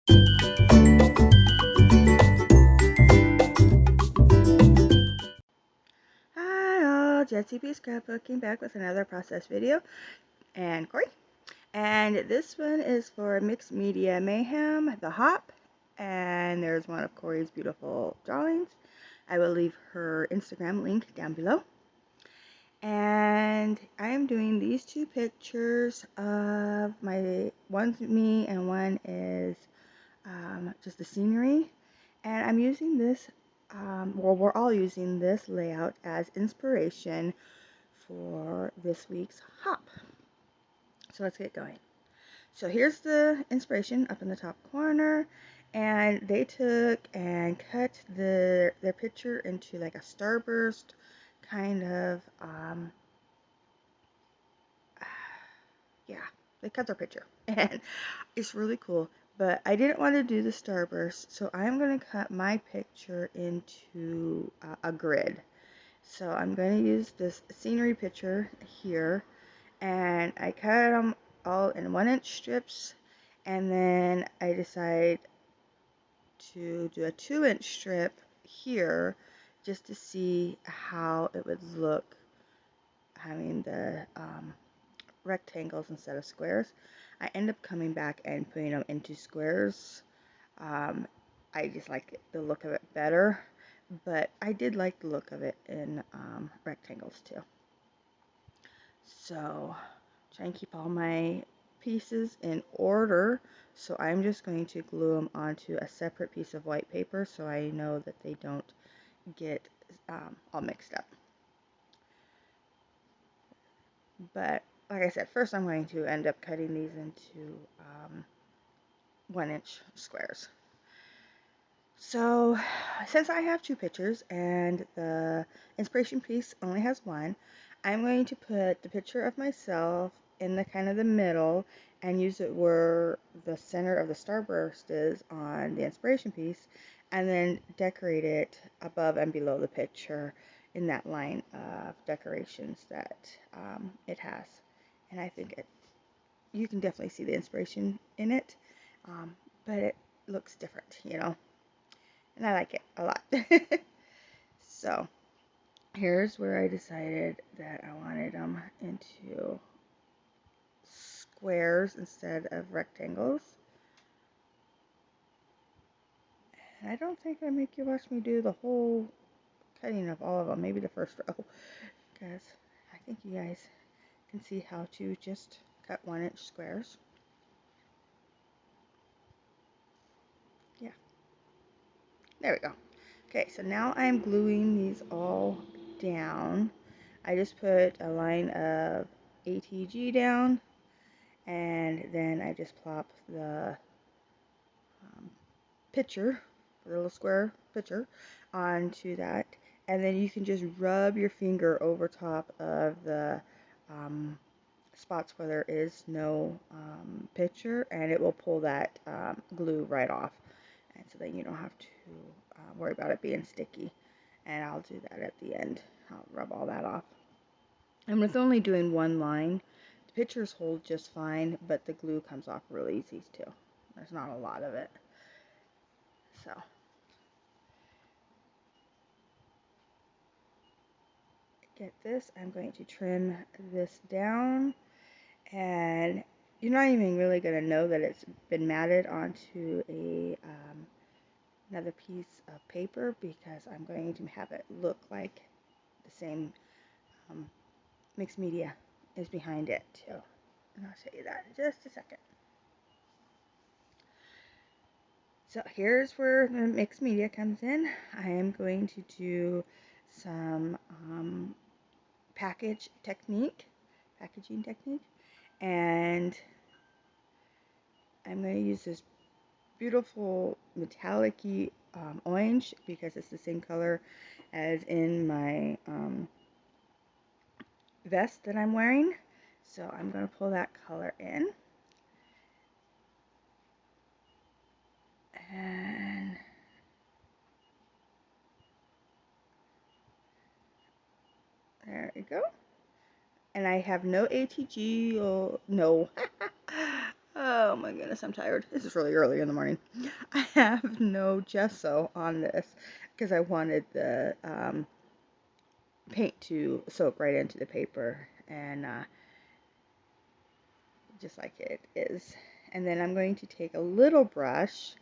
Hi all, Jessie B Scrapbooking back with another process video, and Cory. And this one is for Mixed Media Mayhem, the hop, and there's one of Cory's beautiful drawings. I will leave her Instagram link down below. And I am doing these two pictures of one's me and one is just the scenery. And I'm using this, we're all using this layout as inspiration for this week's hop. So let's get going. So here's the inspiration up in the top corner, and they took and cut their picture into like a starburst kind of, yeah, they cut their picture, and it's really cool. But I didn't want to do the starburst, so I'm going to cut my picture into a grid. So I'm going to use this scenery picture here, and I cut them all in 1-inch strips, and then I decided to do a 2-inch strip here just to see how it would look having the rectangles instead of squares. I end up coming back and putting them into squares. I just like the look of it better, but I did like the look of it in rectangles too. So try and keep all my pieces in order. So I'm just going to glue them onto a separate piece of white paper so I know that they don't get all mixed up. But like I said, first I'm going to end up cutting these into 1-inch squares. So since I have two pictures and the inspiration piece only has one, I'm going to put the picture of myself in the kind of the middle and use it where the center of the starburst is on the inspiration piece, and then decorate it above and below the picture in that line of decorations that it has. And I think you can definitely see the inspiration in it, but it looks different, you know, and I like it a lot. So here's where I decided that I wanted them into squares instead of rectangles. And I don't think I make you watch me do the whole cutting of all of them, maybe the first row, because I think you guys can see how to just cut 1-inch squares. Yeah, there we go. Okay, so now I'm gluing these all down. I just put a line of ATG down, and then I just plop the picture, the little square picture, onto that, and then you can just rub your finger over top of the spots where there is no picture, and it will pull that glue right off, and so then you don't have to worry about it being sticky. And I'll do that at the end. I'll rub all that off. And with only doing one line, the pictures hold just fine, but the glue comes off really easy too. There's not a lot of it. So get this, I'm going to trim this down, and you're not even really going to know that it's been matted onto another piece of paper, because I'm going to have it look like the same mixed media is behind it too. And I'll show you that in just a second. So here's where the mixed media comes in. I am going to do some packaging technique, and I'm going to use this beautiful metallic-y orange, because it's the same color as in my vest that I'm wearing. So I'm going to pull that color in, and there we go. And I have no ATG, or no, oh, Oh my goodness, I'm tired. This is really early in the morning. I have no gesso on this because I wanted the paint to soak right into the paper, and just like it is. And then I'm going to take a little brush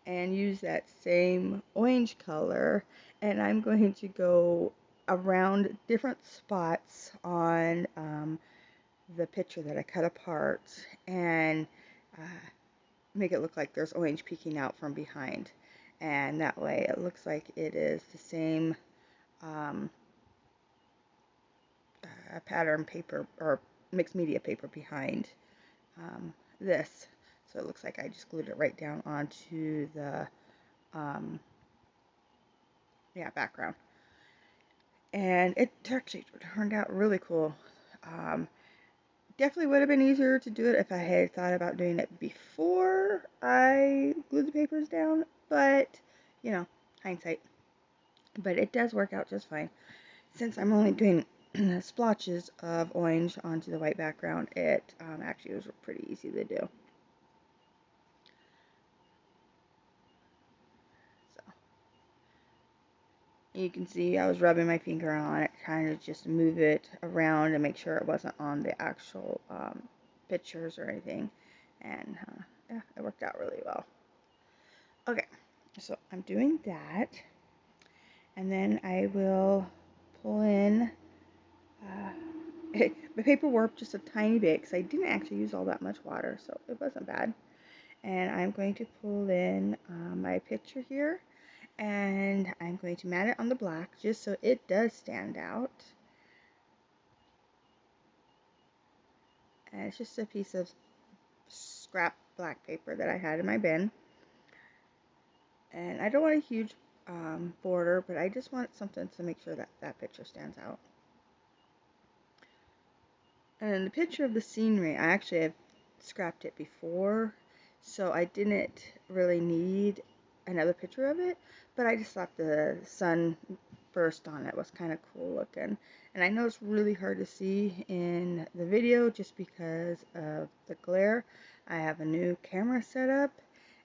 and use that same orange color, and I'm going to go around different spots on the picture that I cut apart, and uh, make it look like there's orange peeking out from behind, and that way it looks like it is the same um, pattern paper or mixed media paper behind this. So it looks like I just glued it right down onto the um, background. And it actually turned out really cool. Um, Definitely would have been easier to do it if I had thought about doing it before I glued the papers down, but you know, hindsight. But it does work out just fine. Since I'm only doing splotches of orange onto the white background, it actually was pretty easy to do. So you can see I was rubbing my finger on it, trying to just move it around and make sure it wasn't on the actual pictures or anything. And yeah, it worked out really well. Okay, so I'm doing that, and then I will pull in my paper warped just a tiny bit because I didn't actually use all that much water, so it wasn't bad. And I'm going to pull in my picture here, and I'm going to mat it on the black just so it does stand out. And it's just a piece of scrap black paper that I had in my bin. And I don't want a huge border, but I just want something to make sure that that picture stands out. And the picture of the scenery, I actually have scrapped it before, so I didn't really need another picture of it, but I just thought the sun burst on it was kind of cool looking. And I know it's really hard to see in the video just because of the glare. I have a new camera set up,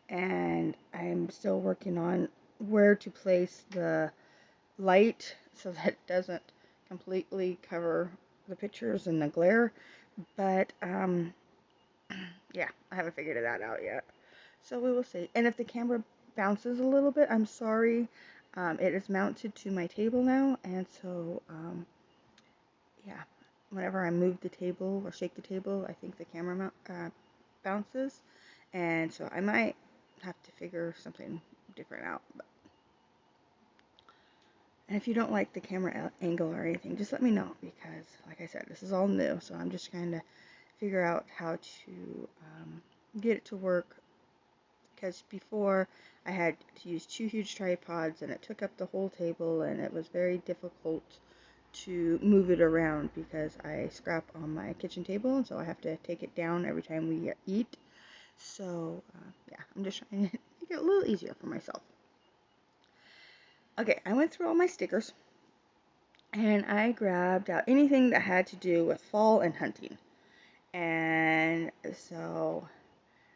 and I'm still working on where to place the light so that it doesn't completely cover the pictures and the glare. But yeah, I haven't figured that out yet. So we will see. And if the camera bounces a little bit, I'm sorry. It is mounted to my table now, and so yeah, whenever I move the table or shake the table, I think the camera bounces, and so I might have to figure something different out. And if you don't like the camera angle or anything, just let me know, because like I said, this is all new, so I'm just trying to figure out how to get it to work, because before I had to use two huge tripods and it took up the whole table, and it was very difficult to move it around because I scrap on my kitchen table, and so I have to take it down every time we eat. So yeah, I'm just trying to make it a little easier for myself. Okay, I went through all my stickers, and I grabbed out anything that had to do with fall and hunting. And so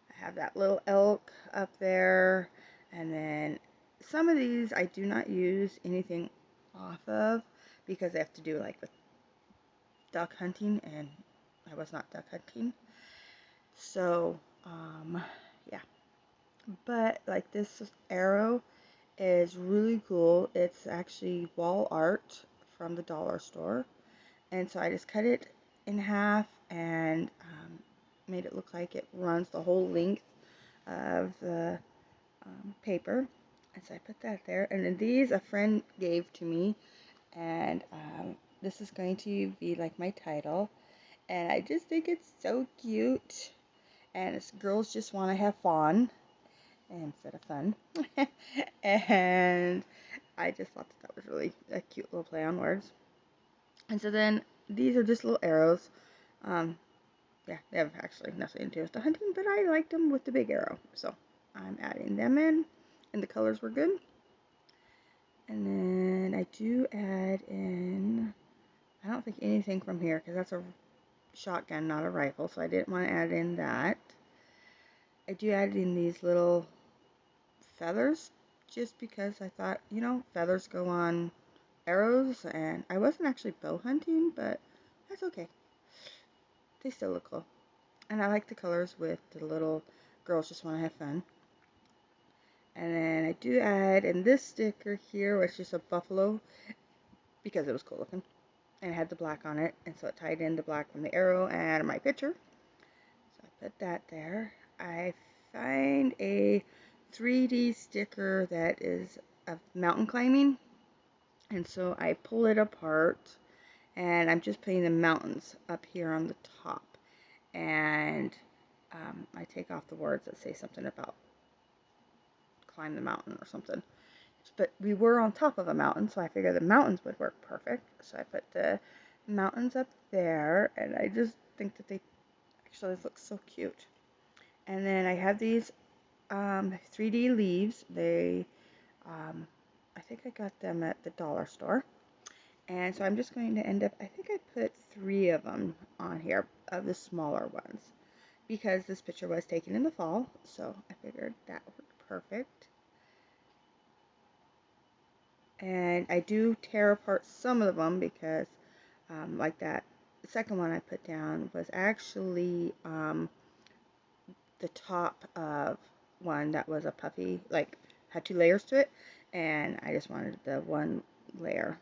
I have that little elk up there, and then some of these I do not use anything off of because they have to do like with duck hunting, and I was not duck hunting. So yeah, but like this arrow is really cool. It's actually wall art from the dollar store. And so I just cut it in half and made it look like it runs the whole length of the paper. And so I put that there. And then these a friend gave to me. And this is going to be like my title. And I just think it's so cute. And it's girls just want to have fun instead of fun. And I just thought that was really a cute little play on words. And so then these are just little arrows. Yeah, they have actually nothing to do with the hunting, but I liked them with the big arrow. So I'm adding them in, and the colors were good. And then I do add in, I don't think anything from here, because that's a shotgun, not a rifle, so I didn't want to add in that. I do add in these little feathers just because I thought, feathers go on arrows, and I wasn't actually bow hunting, but that's okay. They still look cool. And I like the colors with the little girls just want to have fun. And then I do add in this sticker here, which is a buffalo because it was cool looking. And it had the black on it, and so it tied in the black from the arrow and my picture. So I put that there. I find a 3D sticker that is of mountain climbing, and so I pull it apart, and I'm just putting the mountains up here on the top, and I take off the words that say something about climb the mountain or something. But we were on top of a mountain, so I figured the mountains would work perfect. So I put the mountains up there, and I just think that they actually look so cute. And then I have these 3D leaves. I think I got them at the dollar store. And so I'm just going to end up, I think I put 3 of them on here, of the smaller ones, because this picture was taken in the fall, so I figured that worked perfect. And I do tear apart some of them because, like that second one I put down was actually the top of one that was a puffy, like had 2 layers to it, and I just wanted the one layer,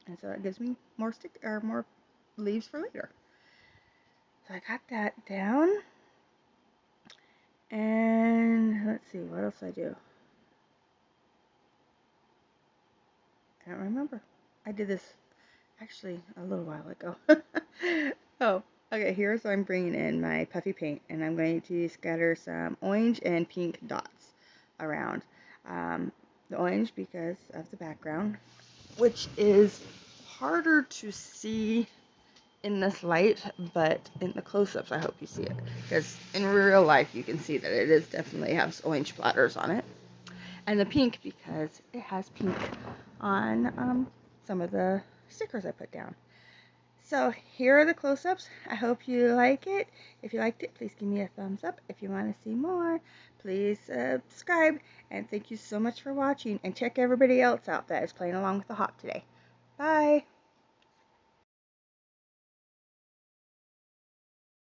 and so it gives me more leaves for later. So I got that down, and let's see what else I do. I don't remember. I did this actually a little while ago. Oh, okay, here's what I'm bringing in my puffy paint, and I'm going to scatter some orange and pink dots around. The orange because of the background, which is harder to see in this light, but in the close-ups I hope you see it, because in real life you can see that it is definitely has orange splatters on it. And the pink because it has pink on some of the stickers I put down. So here are the close-ups. I hope you like it. If you liked it, please give me a thumbs up. If you want to see more, please subscribe. And thank you so much for watching. And check everybody else out that is playing along with the hop today. Bye.